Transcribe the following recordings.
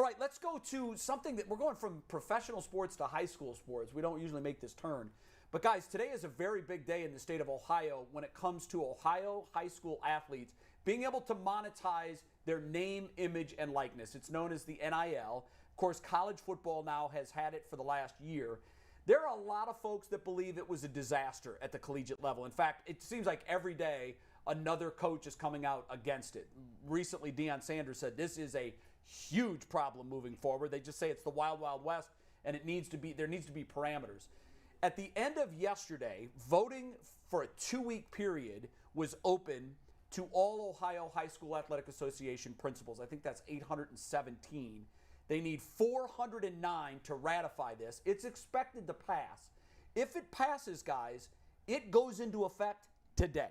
All right, let's go to something that we're going from professional sports to high school sports. We don't usually make this turn. But guys, today is a very big day in the state of Ohio when it comes to Ohio high school athletes being able to monetize their name, image, and likeness. It's known as the NIL. Of course, college football now has had it for the last year. There are a lot of folks that believe it was a disaster at the collegiate level. In fact, it seems like every day another coach is coming out against it. Recently, Deion Sanders said this is a huge problem moving forward. They just say it's the wild, wild west, and there needs to be parameters. At the end of yesterday, voting for a 2-week period was open to all Ohio High School Athletic Association principals. I think that's 817. They need 409 to ratify this. It's expected to pass. If it passes, guys, it goes into effect today.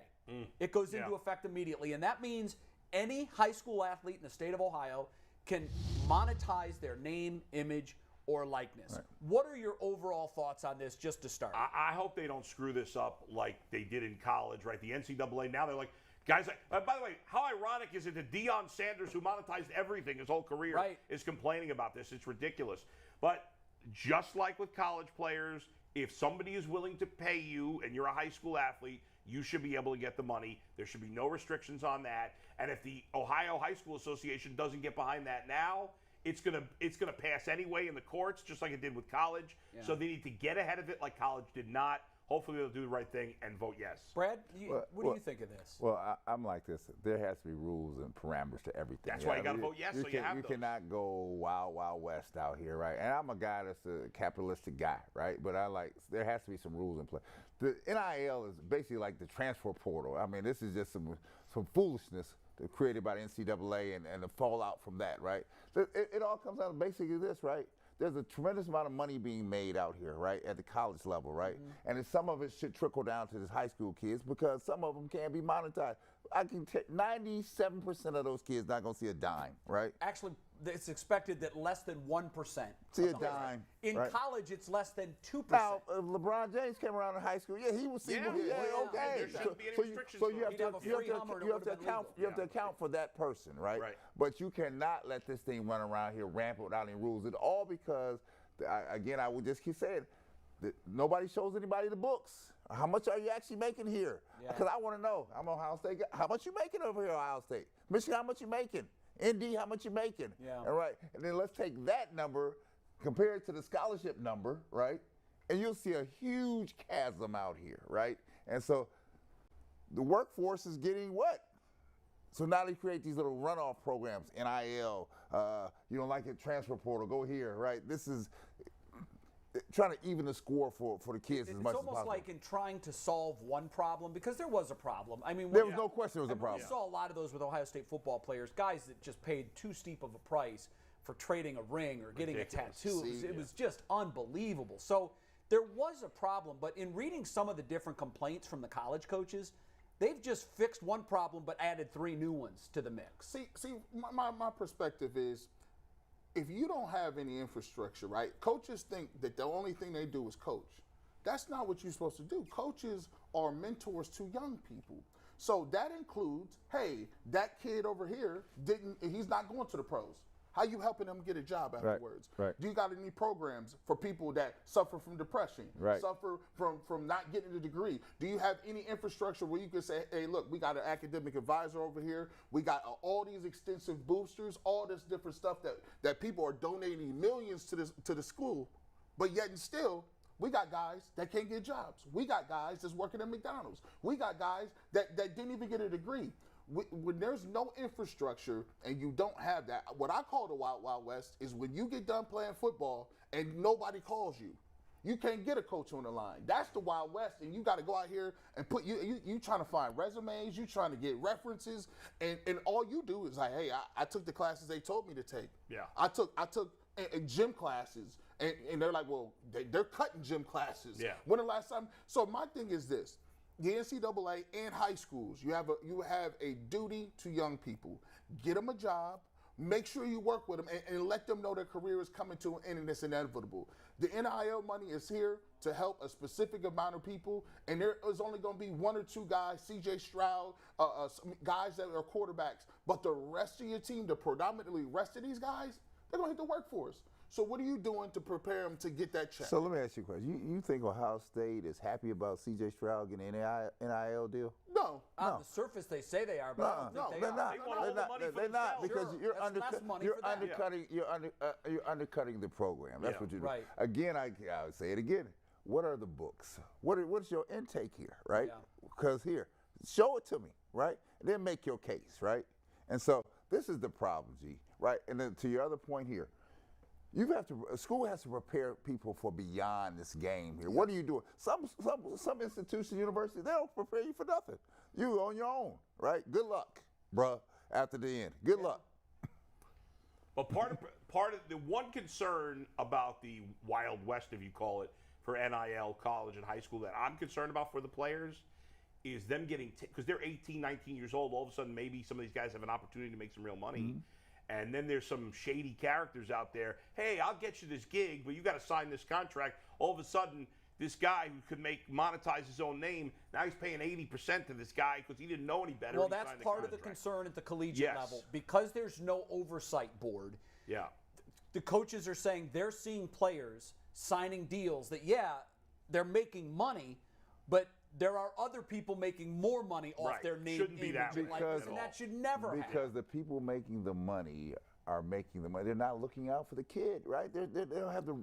It goes into effect immediately, and that means any high school athlete in the state of Ohio can monetize their name, image, or likeness. Right. What are your overall thoughts on this, just to start? I hope they don't screw this up like they did in college, right? The NCAA, now they're like, guys, by the way, how ironic is it that Deion Sanders, who monetized everything his whole career, is complaining about this? It's ridiculous. But just like with college players, if somebody is willing to pay you and you're a high school athlete, you should be able to get the money. There should be no restrictions on that. And if the Ohio High School Association doesn't get behind that now, it's gonna pass anyway in the courts, just like it did with college. Yeah. So they need to get ahead of it like college did not. Hopefully they'll do the right thing and vote yes. Brad, what do you think of this? Well, I'm like this. There has to be rules and parameters to everything. That's why you got to vote yes, so you have those. You cannot go wild, wild west out here, right? And I'm a guy that's a capitalistic guy, right? But there has to be some rules in play. The NIL is basically like the transfer portal. I mean, this is just some foolishness created by the NCAA and the fallout from that, right? So it all comes out of basically this, right? There's a tremendous amount of money being made out here, right, at the college level, right? And some of it should trickle down to the high school kids because some of them can't be monetized. I can tell 97% of those kids not going to see a dime, right? Actually, it's expected that less than 1% see a dime. In college, it's less than 2%. Now, LeBron James came around in high school. Yeah, he was seeing okay. There shouldn't be any restrictions. So you have to account for that person, right? But you cannot let this thing run around here rampant without any rules at all because, again, I would just keep saying, nobody shows anybody the books. How much are you actually making here? Because I want to know. I'm Ohio State. How much you making over here, Ohio State? Michigan, how much you making? ND, how much you making? All right. And then let's take that number, compare it to the scholarship number, right? And you'll see a huge chasm out here, right? And so the workforce is getting what? So now they create these little runoff programs, NIL, you don't like it, transfer portal, go here, right? This is trying to even the score for the kids as much as possible. It's almost like in trying to solve one problem, because there was a problem. I mean, there was no question there was a problem. We saw a lot of those with Ohio State football players, guys that just paid too steep of a price for trading a ring or getting a tattoo. It was just unbelievable. So there was a problem, but in reading some of the different complaints from the college coaches, they've just fixed one problem but added 3 new ones to the mix. See, my perspective is, if you don't have any infrastructure, right? Coaches think that the only thing they do is coach. That's not what you're supposed to do. Coaches are mentors to young people. So that includes, hey, that kid over here he's not going to the pros. How you helping them get a job afterwards? Right. Do you got any programs for people that suffer from depression, suffer from not getting a degree? Do you have any infrastructure where you can say, hey, look, we got an academic advisor over here. We got all these extensive boosters, all this different stuff that people are donating millions to the school, but yet and still, we got guys that can't get jobs. We got guys that's working at McDonald's. We got guys that didn't even get a degree. When there's no infrastructure and you don't have that, what I call the Wild Wild West is when you get done playing football and nobody calls you. You can't get a coach on the line. That's the Wild West, and you got to go out here and put you trying to find resumes, you trying to get references, and all you do is like, hey, I took the classes they told me to take. Yeah. I took gym classes, and they're like, well, they're cutting gym classes. Yeah. When the last time? So my thing is this. The NCAA and high schools, you have a duty to young people. Get them a job. Make sure you work with them and let them know their career is coming to an end and it's inevitable. The NIL money is here to help a specific amount of people, and there is only going to be 1 or 2 guys, C.J. Stroud, guys that are quarterbacks. But the rest of your team, the predominantly rest of these guys, They're going to hit the workforce. So what are you doing to prepare them to get that check? So let me ask you a question. You think Ohio State is happy about C.J. Stroud getting an NIL deal? No. On the surface, they say they are, but I don't think they are. They want all the money for They're not, because themselves. you're undercutting the program. That's what you're doing. Right. Again, I would say it again. What are the books? What's your intake here, right? Because here, show it to me, right? And then make your case, right? And so this is the problem, G, right? And then to your other point here, a school has to prepare people for beyond this game here. What are you doing? Some institutions, universities, they don't prepare you for nothing. You on your own, right? Good luck, bruh, after the end. Good luck. But part of the one concern about the Wild West, if you call it, for NIL, college and high school that I'm concerned about for the players is them getting, because they're 18, 19 years old, all of a sudden maybe some of these guys have an opportunity to make some real money. Mm-hmm. And then there's some shady characters out there. Hey, I'll get you this gig, but you got to sign this contract. All of a sudden, this guy who could monetize his own name, now he's paying 80% to this guy because he didn't know any better. Well, that's part of the concern at the collegiate level. Because there's no oversight board, the coaches are saying they're seeing players signing deals that, they're making money, but there are other people making more money off their name, image, and likeness, and that should never happen. Because the people making the money are making the money. They're not looking out for the kid, right? They don't have the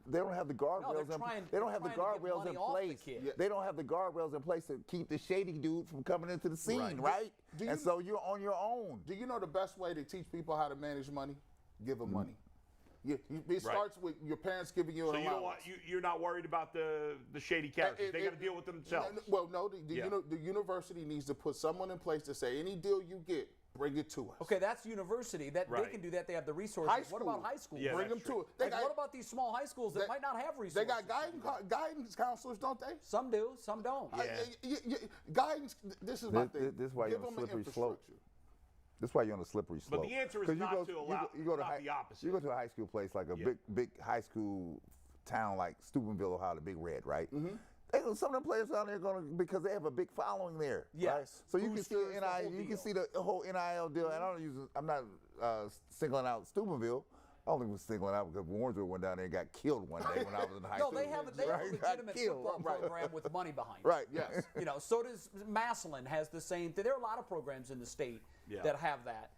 guardrails. They don't have the guardrails in place. They don't have the guardrails in place to keep the shady dude from coming into the scene, right? And so you're on your own. Do you know the best way to teach people how to manage money? Give them money. It starts with your parents giving you an allowance. So you're not worried about the shady characters. They got to deal with themselves. Well, no. The university needs to put someone in place to say any deal you get, bring it to us. Okay, that's university. They can do that. They have the resources. What about high school? Yeah, bring them to us. What about these small high schools that might not have resources? They got guidance counselors, don't they? Some do, some don't. Guidance. This is my thing. This is why you're on a slippery slope. That's why you're on a slippery slope. But the answer is not to allow the opposite. You go to a high school place like a big high school town like Steubenville, Ohio, the Big Red, right? Mm-hmm. Some of them players down there are going to, because they have a big following there. Yes. Right? So you can see NIL, you can see the whole NIL deal. And I'm not singling out Steubenville. I only was singling out because Warrensville went down there and got killed one day when I was in high school. No, they have a legitimate football program with money behind it. Right, yes. So does Massillon has the same thing. There are a lot of programs in the state that have that.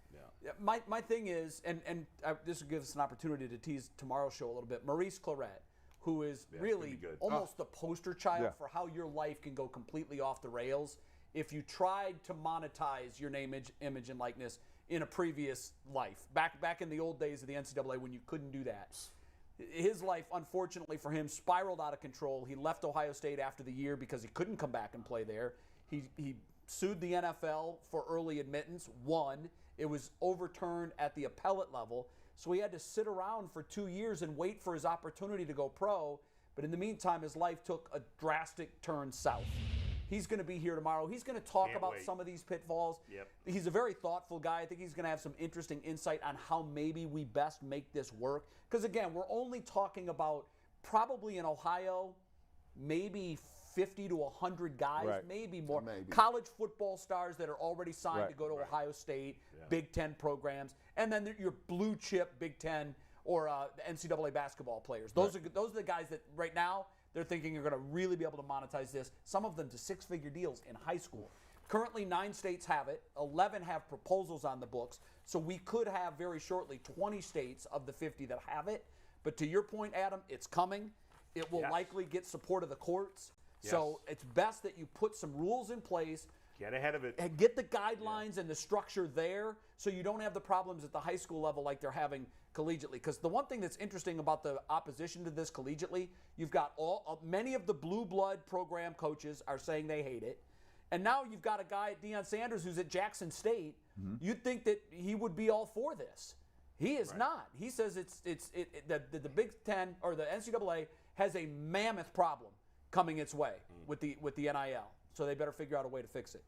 Yeah. My thing is, and this will give us an opportunity to tease tomorrow's show a little bit, Maurice Claret, who is really almost the poster child for how your life can go completely off the rails if you tried to monetize your name, image, and likeness in a previous life. Back in the old days of the NCAA when you couldn't do that. His life, unfortunately for him, spiraled out of control. He left Ohio State after the year because he couldn't come back and play there. He sued the NFL for early admittance, won. It was overturned at the appellate level. So he had to sit around for 2 years and wait for his opportunity to go pro. But in the meantime, his life took a drastic turn south. He's going to be here tomorrow. He's going to talk about some of these pitfalls. Yep. He's a very thoughtful guy. I think he's going to have some interesting insight on how maybe we best make this work. Because, again, we're only talking about probably in Ohio, maybe 50 to 100 guys, maybe more. College football stars that are already signed to go to Ohio State, Big Ten programs, and then your blue chip Big Ten or NCAA basketball players. Those are the guys that right now they're thinking are going to really be able to monetize this, some of them to six-figure deals in high school. Currently, 9 states have it. 11 have proposals on the books. So we could have very shortly 20 states of the 50 that have it. But to your point, Adam, it's coming. It will likely get support of the courts. So it's best that you put some rules in place. Get ahead of it. And get the guidelines and the structure there so you don't have the problems at the high school level like they're having collegiately. Because the one thing that's interesting about the opposition to this collegiately, you've got many of the blue blood program coaches are saying they hate it. And now you've got a guy, Deion Sanders, who's at Jackson State. Mm-hmm. You'd think that he would be all for this. He is not. He says the Big Ten or the NCAA has a mammoth problem coming its way with the NIL. So they better figure out a way to fix it.